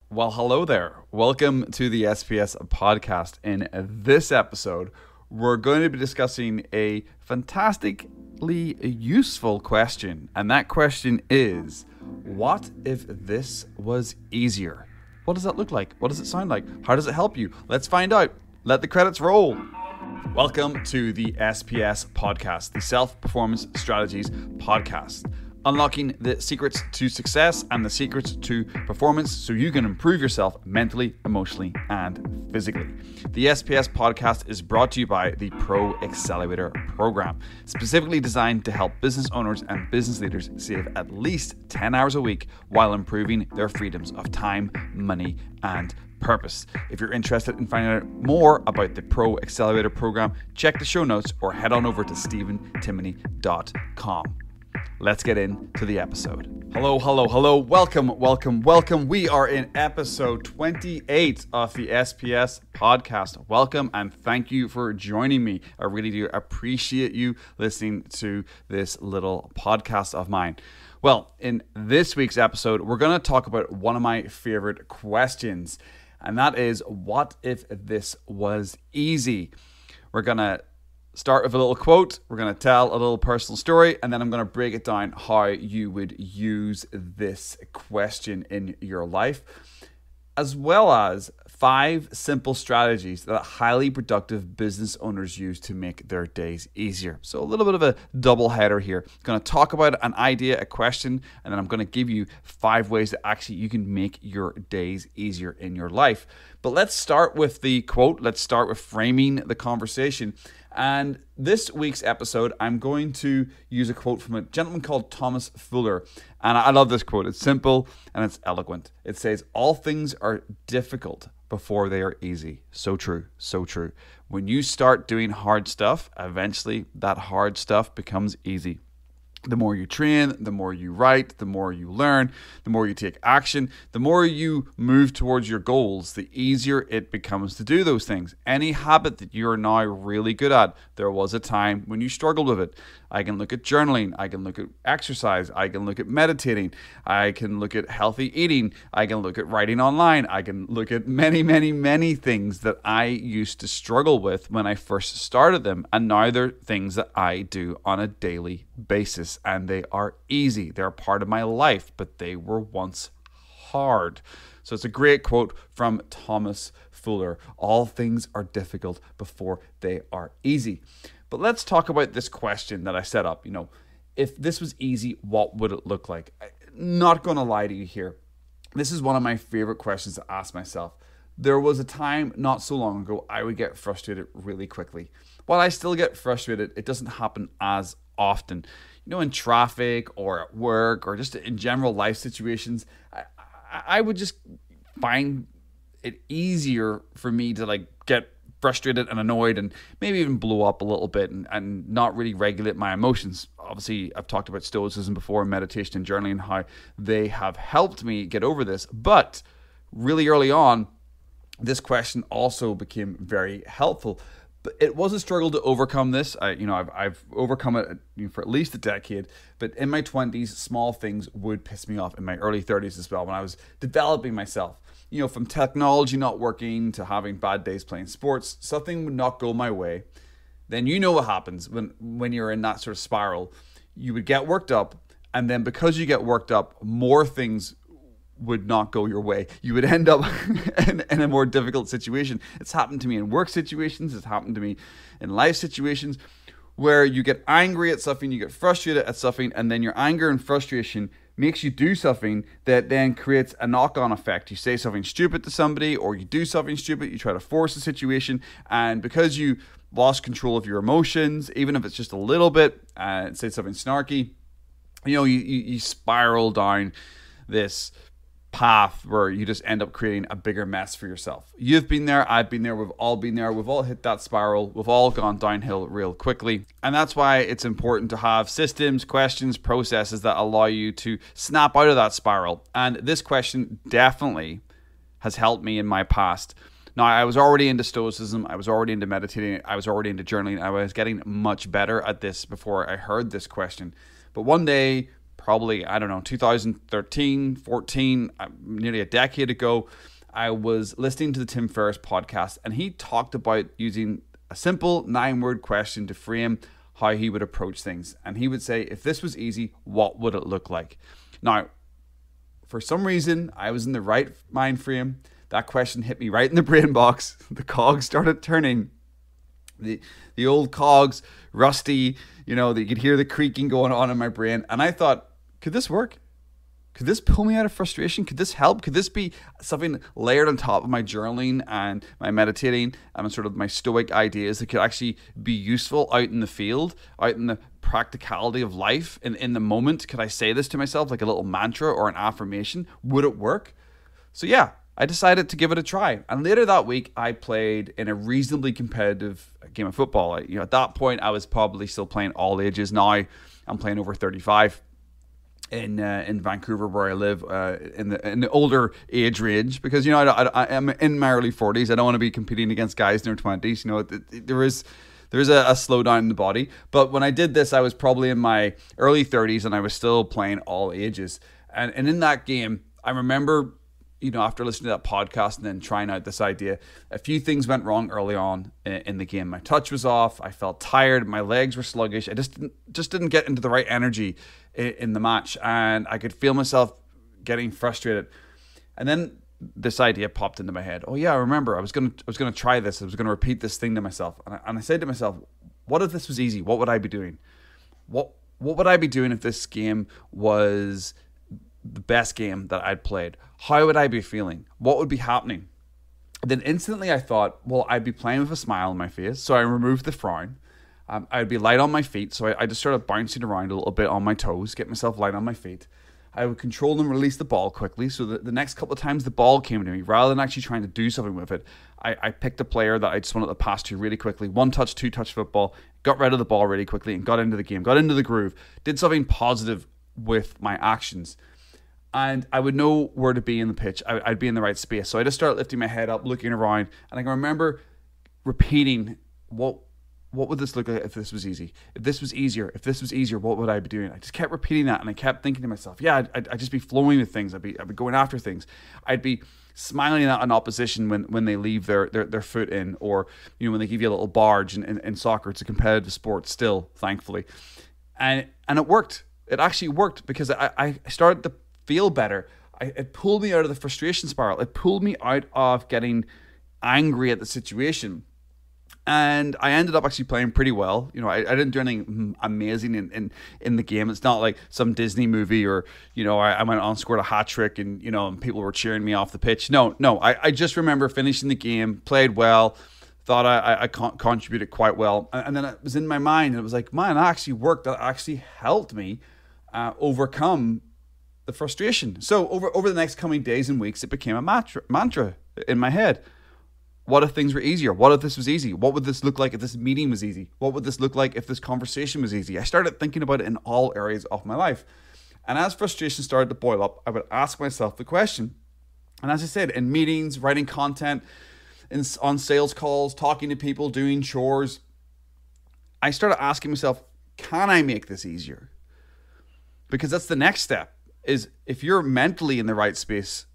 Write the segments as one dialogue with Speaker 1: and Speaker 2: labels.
Speaker 1: Well, hello there. Welcome to the SPS podcast. In this episode, we're going to be discussing a fantastically useful question. And that question is, what if this was easier? What does that look like? What does it sound like? How does it help you? Let's find out. Let the credits roll. Welcome to the SPS podcast, the Self-Performance Strategies podcast. Unlocking the secrets to success and the secrets to performance so you can improve yourself mentally, emotionally, and physically. The SPS podcast is brought to you by the Pro Accelerator program, specifically designed to help business owners and business leaders save at least 10 hours a week while improving their freedoms of time, money, and purpose. If you're interested in finding out more about the Pro Accelerator program, check the show notes or head on over to stephentimoney.com. Let's get into the episode. Hello. Welcome. We are in episode 28 of the SPS podcast. Welcome and thank you for joining me. I really do appreciate you listening to this little podcast of mine. Well, in this week's episode, we're going to talk about one of my favorite questions, and that is, what if this was easy? We're going to start with a little quote, we're going to tell a little personal story, and then I'm going to break it down how you would use this question in your life, as well as 5 simple strategies that highly productive business owners use to make their days easier. So a little bit of a double header here. I'm going to talk about an idea, a question, and then I'm going to give you 5 ways that actually you can make your days easier in your life. But let's start with the quote. Let's start with framing the conversation. And this week's episode, I'm going to use a quote from a gentleman called Thomas Fuller. And I love this quote. It's simple and it's eloquent. It says, "All things are difficult before they are easy." So true, so true. When you start doing hard stuff, eventually that hard stuff becomes easy. The more you train, the more you write, the more you learn, the more you take action, the more you move towards your goals, the easier it becomes to do those things. Any habit that you're now really good at, there was a time when you struggled with it. I can look at journaling, I can look at exercise, I can look at meditating, I can look at healthy eating, I can look at writing online, I can look at many things that I used to struggle with when I first started them, and now they're things that I do on a daily basis, and they are easy. They're part of my life, but they were once hard. So it's a great quote from Thomas Fuller. All things are difficult before they are easy. But let's talk about this question that I set up. If this was easy, what would it look like? I'm not going to lie to you here. This is one of my favorite questions to ask myself. There was a time not so long ago I would get frustrated really quickly. While I still get frustrated, it doesn't happen as often. In traffic or at work or just in general life situations, I would just find it easier for me to get frustrated and annoyed and maybe even blow up a little bit and not really regulate my emotions. Obviously, I've talked about stoicism before, meditation and journaling, and how they have helped me get over this. But really early on, this question also became very helpful. But it was a struggle to overcome this. I've overcome it for at least a decade. But in my 20s, small things would piss me off. In my early 30s as well, when I was developing myself. From technology not working to having bad days playing sports, something would not go my way. Then you know what happens when you're in that sort of spiral. You would get worked up, and then because you get worked up, more things would not go your way. You would end up in a more difficult situation. It's happened to me in work situations. It's happened to me in life situations where you get angry at something, you get frustrated at something, and then your anger and frustration makes you do something that then creates a knock-on effect. You say something stupid to somebody, or you do something stupid, you try to force a situation, and because you lost control of your emotions, even if it's just a little bit, say something snarky, you spiral down this path where you just end up creating a bigger mess for yourself. You've been there, I've been there, we've all been there, we've all hit that spiral, we've all gone downhill real quickly. And that's why it's important to have systems, questions, processes that allow you to snap out of that spiral. And this question definitely has helped me in my past. Now, I was already into stoicism, I was already into meditating, I was already into journaling, I was getting much better at this before I heard this question. But one day, probably, I don't know, 2013, 14, nearly a decade ago, I was listening to the Tim Ferriss podcast, and he talked about using a simple 9-word question to frame how he would approach things. And he would say, if this was easy, what would it look like? Now, for some reason, I was in the right mind frame. That question hit me right in the brain box. The cogs started turning. The old cogs, rusty, that you could hear the creaking going on in my brain. And I thought, could this work? Could this pull me out of frustration? Could this help? Could this be something layered on top of my journaling and my meditating and sort of my stoic ideas that could actually be useful out in the field, out in the practicality of life? In the moment, could I say this to myself like a little mantra or an affirmation? Would it work? So yeah, I decided to give it a try. And later that week, I played in a reasonably competitive game of football. At that point, I was probably still playing all ages. Now I'm playing over 35. In Vancouver, where I live, in the older age range, because I'm in my early 40s. I don't want to be competing against guys in their 20s. There is a slowdown in the body. But when I did this, I was probably in my early 30s, and I was still playing all ages. And in that game, I remember, after listening to that podcast and then trying out this idea, a few things went wrong early on in the game. My touch was off. I felt tired. My legs were sluggish. I just didn't get into the right energy in the match, and I could feel myself getting frustrated. And then this idea popped into my head. Oh yeah, I remember. I was gonna try this. I was gonna repeat this thing to myself, and I said to myself, "What if this was easy? What would I be doing? What would I be doing if this game was the best game that I'd played? How would I be feeling? What would be happening?" Then instantly I thought, well, I'd be playing with a smile on my face. So I removed the frown. I'd be light on my feet. So I just started bouncing around a little bit on my toes, get myself light on my feet. I would control and release the ball quickly. So that the next couple of times the ball came to me, rather than actually trying to do something with it, I picked a player that I just wanted to pass to really quickly. 1-touch, 2-touch football, got rid of the ball really quickly and got into the game, got into the groove, did something positive with my actions. And I would know where to be in the pitch. I'd be in the right space. So I just started lifting my head up, looking around. And I can remember repeating, what would this look like if this was easy? If this was easier, what would I be doing? I just kept repeating that. And I kept thinking to myself, yeah, I'd just be flowing with things. I'd be going after things. I'd be smiling at an opposition when they leave their foot in, or when they give you a little barge in soccer. It's a competitive sport still, thankfully. And it worked. It actually worked, because I started to feel better. It pulled me out of the frustration spiral. It pulled me out of getting angry at the situation. And I ended up actually playing pretty well. I didn't do anything amazing in the game. It's not like some Disney movie, or I went on and scored a hat trick and and people were cheering me off the pitch. No. I just remember finishing the game, played well, thought I contributed quite well, and then it was in my mind, and it was like, man, that actually worked. That actually helped me overcome the frustration. So over the next coming days and weeks, it became a mantra in my head. What if things were easier? What if this was easy? What would this look like if this meeting was easy? What would this look like if this conversation was easy? I started thinking about it in all areas of my life. And as frustration started to boil up, I would ask myself the question. And as I said, in meetings, writing content, on sales calls, talking to people, doing chores, I started asking myself, can I make this easier? Because that's the next step. Is if you're mentally in the right space,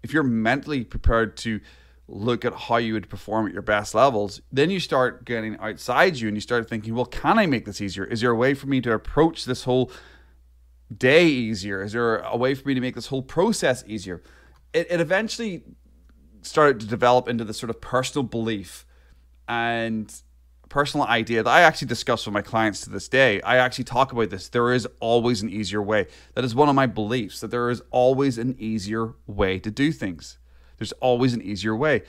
Speaker 1: if you're mentally prepared to look at how you would perform at your best levels, then you start getting outside you and you start thinking, well, can I make this easier? Is there a way for me to approach this whole day easier? Is there a way for me to make this whole process easier? It eventually started to develop into this sort of personal belief and personal idea that I actually discuss with my clients to this day. I actually talk about this. There is always an easier way. That is one of my beliefs, that there is always an easier way to do things. There's always an easier way.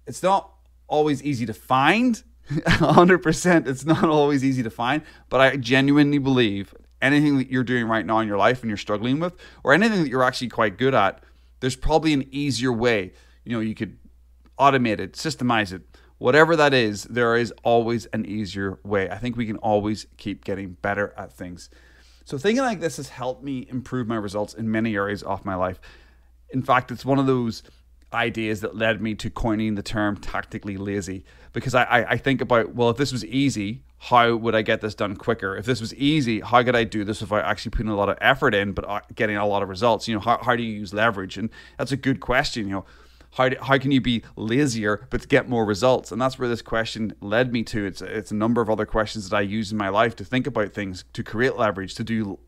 Speaker 1: It's not always easy to find, 100%. It's not always easy to find, but I genuinely believe anything that you're doing right now in your life and you're struggling with, or anything that you're actually quite good at, there's probably an easier way. You could automate it, systemize it, whatever that is, there is always an easier way. I think we can always keep getting better at things. So thinking like this has helped me improve my results in many areas of my life. In fact, it's one of those ideas that led me to coining the term tactically lazy, because I think about, well, if this was easy, how would I get this done quicker? If this was easy, how could I do this without actually putting a lot of effort in but getting a lot of results? How do you use leverage? And that's a good question. How can you be lazier but get more results? And that's where this question led me to. It's a number of other questions that I use in my life to think about things, to create leverage, to do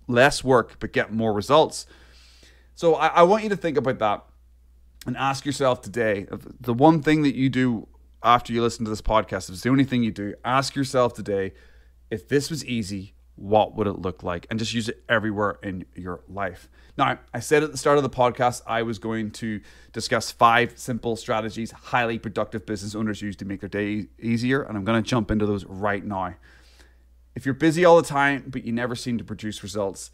Speaker 1: less work but get more results. So I want you to think about that and ask yourself today, the one thing that you do after you listen to this podcast, if it's the only thing you do, ask yourself today, if this was easy, what would it look like? And just use it everywhere in your life. Now, I said at the start of the podcast, I was going to discuss 5 simple strategies highly productive business owners use to make their day easier. And I'm going to jump into those right now. If you're busy all the time, but you never seem to produce results,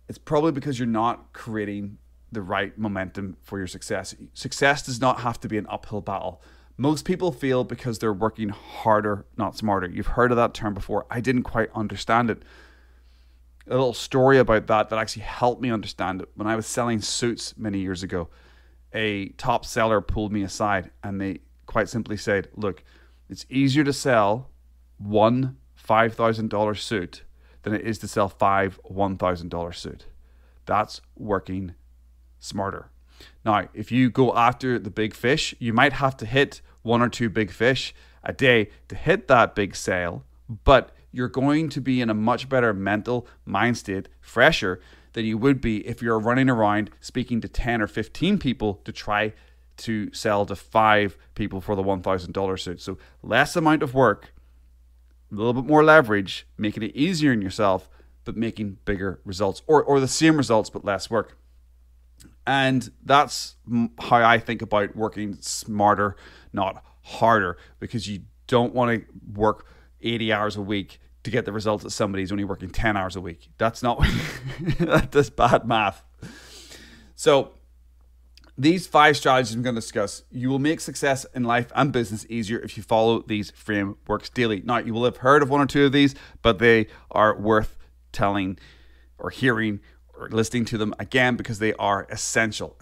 Speaker 1: it's probably because you're not creating the right momentum for your success. Success does not have to be an uphill battle. Most people fail because they're working harder, not smarter. You've heard of that term before. I didn't quite understand it. A little story about that actually helped me understand it. When I was selling suits many years ago, a top seller pulled me aside and they quite simply said, look, it's easier to sell one $5,000 suit than it is to sell 5 $1,000 suit. That's working smarter. Now, if you go after the big fish, you might have to hit 1 or 2 big fish a day to hit that big sale, but you're going to be in a much better mental mind state, fresher than you would be if you're running around speaking to 10 or 15 people to try to sell to 5 people for the $1,000 suit. So less amount of work, a little bit more leverage, making it easier on yourself, but making bigger results, or the same results, but less work. And that's how I think about working smarter, not harder, because you don't want to work 80 hours a week to get the results that somebody's only working 10 hours a week. That's not that's bad math. So these 5 strategies I'm going to discuss, you will make success in life and business easier if you follow these frameworks daily. Now, you will have heard of 1 or 2 of these, but they are worth telling or hearing or listening to them again because they are essential.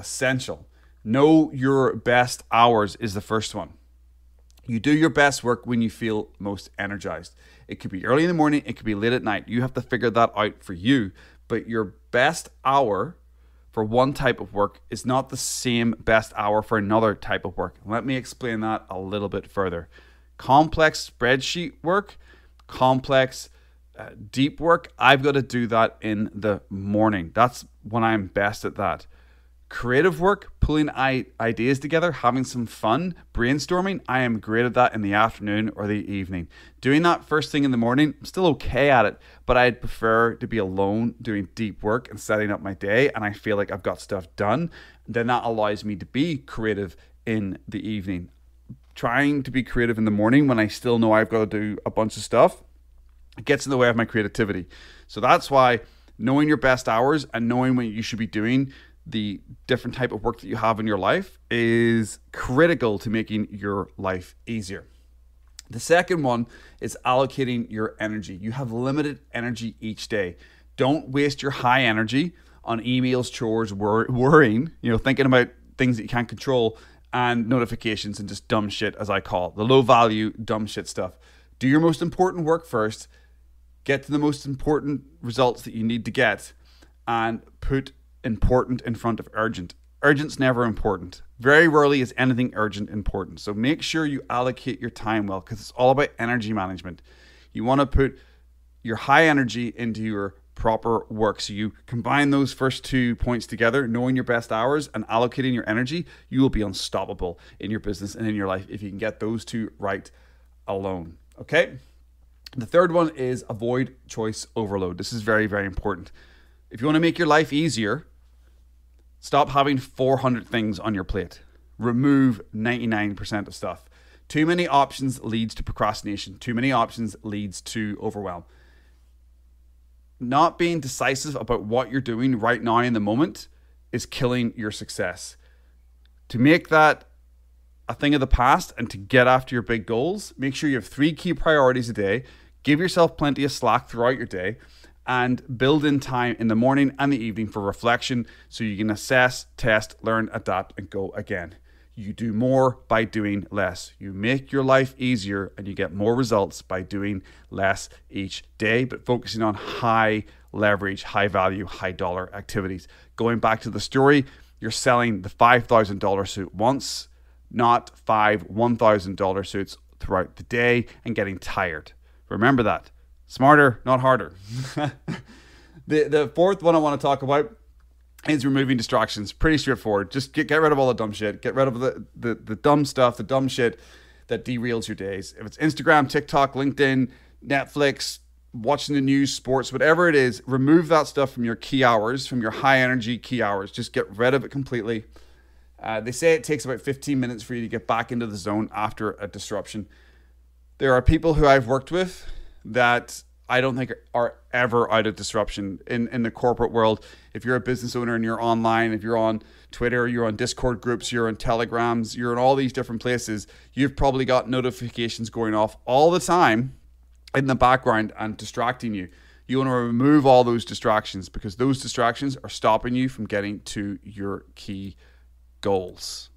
Speaker 1: Know your best hours is the first one. You do your best work when you feel most energized. It could be early in the morning, it could be late at night. You have to figure that out for you. But your best hour for one type of work is not the same best hour for another type of work. Let me explain that a little bit further. Complex spreadsheet work, complex deep work, I've got to do that in the morning. That's when I'm best at that. Creative work, pulling ideas together, having some fun, brainstorming, I am great at that in the afternoon or the evening. Doing that first thing in the morning, I'm still okay at it, but I'd prefer to be alone doing deep work and setting up my day, and I feel like I've got stuff done. Then that allows me to be creative in the evening. Trying to be creative in the morning when I still know I've got to do a bunch of stuff, it gets in the way of my creativity. So that's why knowing your best hours and knowing when you should be doing the different type of work that you have in your life is critical to making your life easier. The second one is allocating your energy. You have limited energy each day. Don't waste your high energy on emails, chores, worrying, thinking about things that you can't control, and notifications and just dumb shit, as I call it. The low value, dumb shit stuff. Do your most important work first. Get to the most important results that you need to get, and put important in front of urgent. Urgent's never important. Very rarely is anything urgent important. So make sure you allocate your time well, because it's all about energy management. You want to put your high energy into your proper work. So you combine those first 2 points together, knowing your best hours and allocating your energy, you will be unstoppable in your business and in your life if you can get those 2 right alone. Okay? The third one is avoid choice overload. This is very, very important. If you want to make your life easier, stop having 400 things on your plate. Remove 99% of stuff. Too many options leads to procrastination. Too many options leads to overwhelm. Not being decisive about what you're doing right now in the moment is killing your success. To make that a thing of the past and to get after your big goals, make sure you have 3 key priorities a day. Give yourself plenty of slack throughout your day, and build in time in the morning and the evening for reflection so you can assess, test, learn, adapt, and go again. You do more by doing less. You make your life easier and you get more results by doing less each day, but focusing on high leverage, high value, high dollar activities. Going back to the story, you're selling the $5,000 suit once, not 5 $1,000 suits throughout the day and getting tired. Remember that. Smarter, not harder. The fourth one I want to talk about is removing distractions. Pretty straightforward. Just get rid of all the dumb shit. Get rid of the dumb stuff, the dumb shit that derails your days. If it's Instagram, TikTok, LinkedIn, Netflix, watching the news, sports, whatever it is, remove that stuff from your key hours, from your high energy key hours. Just get rid of it completely. They say it takes about 15 minutes for you to get back into the zone after a disruption. There are people who I've worked with that I don't think are ever out of disruption in the corporate world. If you're a business owner and you're online, if you're on Twitter, you're on Discord groups, you're on Telegrams, you're in all these different places, you've probably got notifications going off all the time in the background and distracting you. You want to remove all those distractions because those distractions are stopping you from getting to your key goals.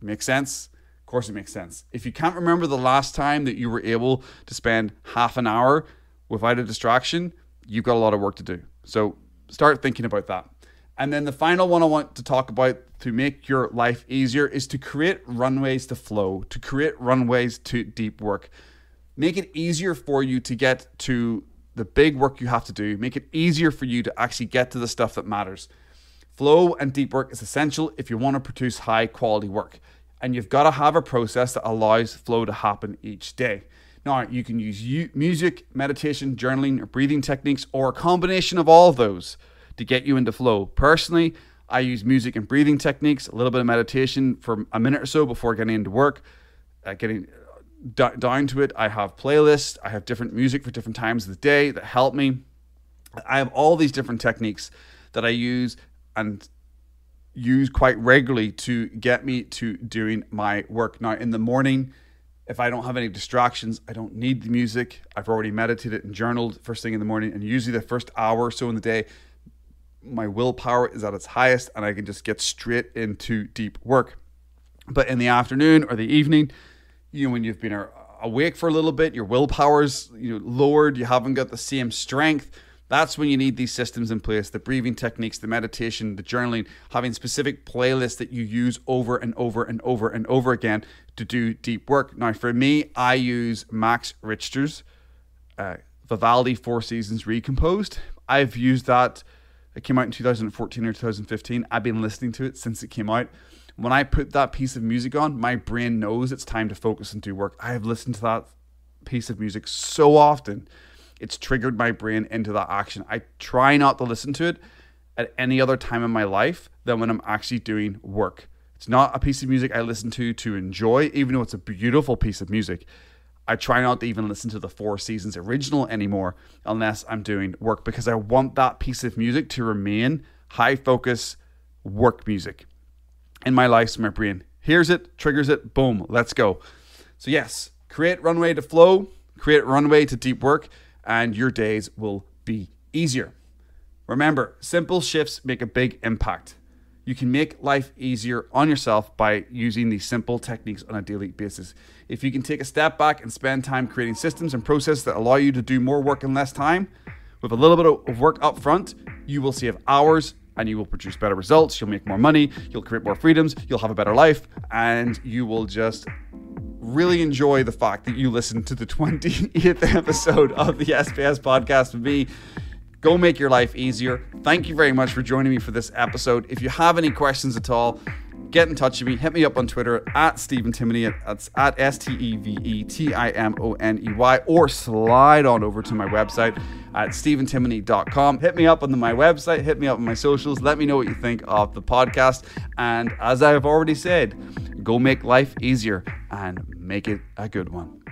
Speaker 1: Make sense? Of course it makes sense. If you can't remember the last time that you were able to spend half an hour without a distraction, you've got a lot of work to do. So start thinking about that. And then the final one I want to talk about to make your life easier is to create runways to flow, to create runways to deep work. Make it easier for you to get to the big work you have to do. Make it easier for you to actually get to the stuff that matters. Flow and deep work is essential if you want to produce high quality work. And you've got to have a process that allows flow to happen each day. Now, you can use music, meditation, journaling, or breathing techniques, or a combination of all of those to get you into flow. Personally, I use music and breathing techniques, a little bit of meditation for a minute or so before getting into work. Getting down to it, I have playlists. I have different music for different times of the day that help me. I have all these different techniques that I use and use quite regularly to get me to doing my work. Now, in the morning, if I don't have any distractions, I don't need the music. I've already meditated and journaled first thing in the morning, and usually the first hour or so in the day, my willpower is at its highest and I can just get straight into deep work. But in the afternoon or the evening, when you've been awake for a little bit, your willpower's lowered, you haven't got the same strength. That's when you need these systems in place, the breathing techniques, the meditation, the journaling, having specific playlists that you use over and over and over and over again to do deep work. Now, for me, I use Max Richter's Vivaldi 4 Seasons Recomposed. I've used that. It came out in 2014 or 2015. I've been listening to it since it came out. When I put that piece of music on, my brain knows it's time to focus and do work. I have listened to that piece of music so often. It's triggered my brain into that action. I try not to listen to it at any other time in my life than when I'm actually doing work. It's not a piece of music I listen to enjoy, even though it's a beautiful piece of music. I try not to even listen to the 4 Seasons original anymore unless I'm doing work because I want that piece of music to remain high focus work music in my life. So my brain hears it, triggers it, boom, let's go. So yes, create runway to flow, create runway to deep work, and your days will be easier. Remember, simple shifts make a big impact. You can make life easier on yourself by using these simple techniques on a daily basis. If you can take a step back and spend time creating systems and processes that allow you to do more work in less time, with a little bit of work up front, you will save hours and you will produce better results. You'll make more money, you'll create more freedoms, you'll have a better life, and you will just really enjoy the fact that you listened to the 28th episode of the SPS podcast with me. Go make your life easier. Thank you very much for joining me for this episode. If you have any questions at all, get in touch with me. Hit me up on Twitter at Stephen Timoney. That's at STEVETIMONEY, or slide on over to my website at stephentimoney.com. Hit me up on my website. Hit me up on my socials. Let me know what you think of the podcast. And as I've already said, go make life easier and make it a good one.